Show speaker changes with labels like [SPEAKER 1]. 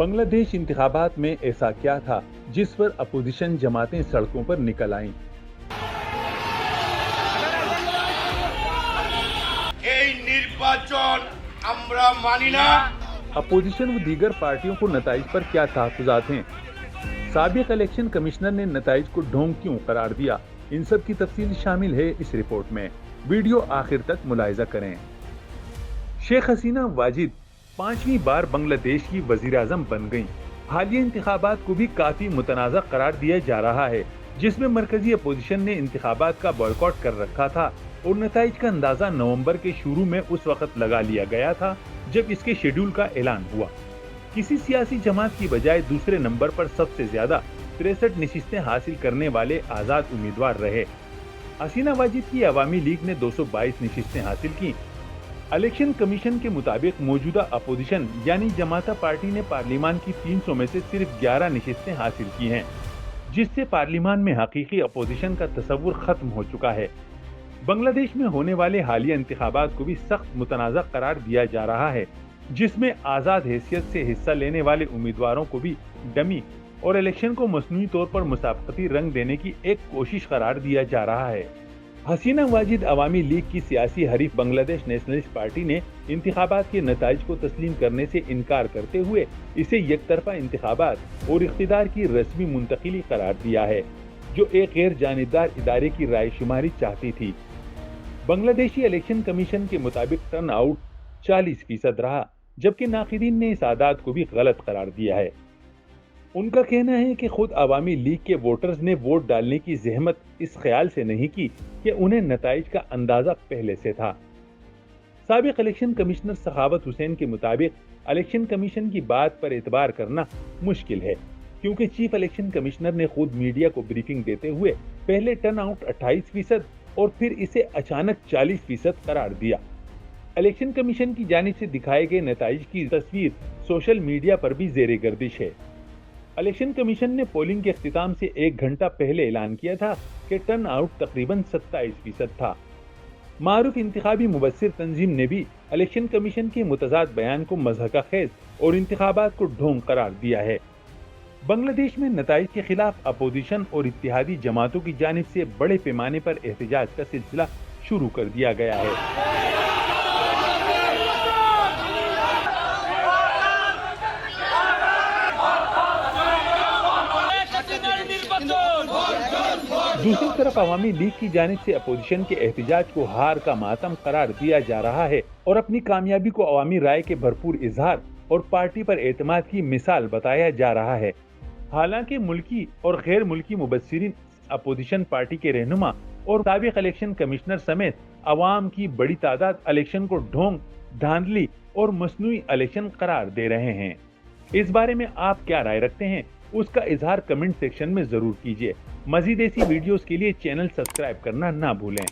[SPEAKER 1] بنگلہ دیش انتخابات میں ایسا کیا تھا جس پر اپوزیشن جماعتیں سڑکوں پر نکل آئیں؟ اپوزیشن و دیگر پارٹیوں کو نتائج پر کیا تحفظات ہیں؟ سابق الیکشن کمشنر نے نتائج کو ڈھونگ کیوں قرار دیا؟ ان سب کی تفصیل شامل ہے اس رپورٹ میں، ویڈیو آخر تک ملاحظہ کریں۔ شیخ حسینہ واجد 5ویں بار بنگلہ دیش کی وزیر اعظم بن گئیں۔ حالیہ انتخابات کو بھی کافی متنازع قرار دیا جا رہا ہے، جس میں مرکزی اپوزیشن نے انتخابات کا بائیکاٹ کر رکھا تھا اور نتائج کا اندازہ نومبر کے شروع میں اس وقت لگا لیا گیا تھا جب اس کے شیڈول کا اعلان ہوا۔ کسی سیاسی جماعت کی بجائے دوسرے نمبر پر سب سے زیادہ 63 نشستیں حاصل کرنے والے آزاد امیدوار رہے۔ حسینہ واجد کی عوامی لیگ نے 222 نشستیں حاصل کی۔ الیکشن کمیشن کے مطابق موجودہ اپوزیشن یعنی جماعت پارٹی نے پارلیمان کی 300 میں سے صرف 11 نشستیں حاصل کی ہیں، جس سے پارلیمان میں حقیقی اپوزیشن کا تصور ختم ہو چکا ہے۔ بنگلہ دیش میں ہونے والے حالیہ انتخابات کو بھی سخت متنازع قرار دیا جا رہا ہے، جس میں آزاد حیثیت سے حصہ لینے والے امیدواروں کو بھی ڈمی اور الیکشن کو مصنوعی طور پر مسابقتی رنگ دینے کی ایک کوشش قرار دیا جا رہا ہے۔ حسینہ واجد عوامی لیگ کی سیاسی حریف بنگلہ دیش نیشنلسٹ پارٹی نے انتخابات کے نتائج کو تسلیم کرنے سے انکار کرتے ہوئے اسے یک طرفہ انتخابات اور اقتدار کی رسمی منتقلی قرار دیا ہے، جو ایک غیر جانبدار ادارے کی رائے شماری چاہتی تھی۔ بنگلہ دیشی الیکشن کمیشن کے مطابق ٹرن آؤٹ 40% رہا، جبکہ ناقدین نے اس اعداد کو بھی غلط قرار دیا ہے۔ ان کا کہنا ہے کہ خود عوامی لیگ کے ووٹرز نے ووٹ ڈالنے کی زحمت اس خیال سے نہیں کی کہ انہیں نتائج کا اندازہ پہلے سے تھا۔ سابق الیکشن کمشنر سخاوت حسین کے مطابق الیکشن کمیشن کی بات پر اعتبار کرنا مشکل ہے، کیونکہ چیف الیکشن کمشنر نے خود میڈیا کو بریفنگ دیتے ہوئے پہلے ٹرن آؤٹ 28% اور پھر اسے اچانک 40% قرار دیا۔ الیکشن کمیشن کی جانب سے دکھائے گئے نتائج کی تصویر سوشل میڈیا پر بھی زیر گردش ہے۔ الیکشن کمیشن نے پولنگ کے اختتام سے 1 گھنٹہ پہلے اعلان کیا تھا کہ ٹرن آؤٹ تقریباً 27% تھا۔ معروف انتخابی مبصر تنظیم نے بھی الیکشن کمیشن کے متضاد بیان کو مضحکہ خیز اور انتخابات کو ڈھونگ قرار دیا ہے۔ بنگلہ دیش میں نتائج کے خلاف اپوزیشن اور اتحادی جماعتوں کی جانب سے بڑے پیمانے پر احتجاج کا سلسلہ شروع کر دیا گیا ہے۔ دوسری طرف عوامی لیگ کی جانب سے اپوزیشن کے احتجاج کو ہار کا ماتم قرار دیا جا رہا ہے اور اپنی کامیابی کو عوامی رائے کے بھرپور اظہار اور پارٹی پر اعتماد کی مثال بتایا جا رہا ہے۔ حالانکہ ملکی اور غیر ملکی مبصرین اپوزیشن پارٹی کے رہنما اور سابق الیکشن کمشنر سمیت عوام کی بڑی تعداد الیکشن کو ڈھونگ، دھاندلی اور مصنوعی الیکشن قرار دے رہے ہیں۔ اس بارے میں آپ کیا رائے رکھتے ہیں؟ اس کا اظہار کمنٹ سیکشن میں ضرور کیجیے۔ مزید ایسی ویڈیوز کے لیے چینل سبسکرائب کرنا نہ بھولیں۔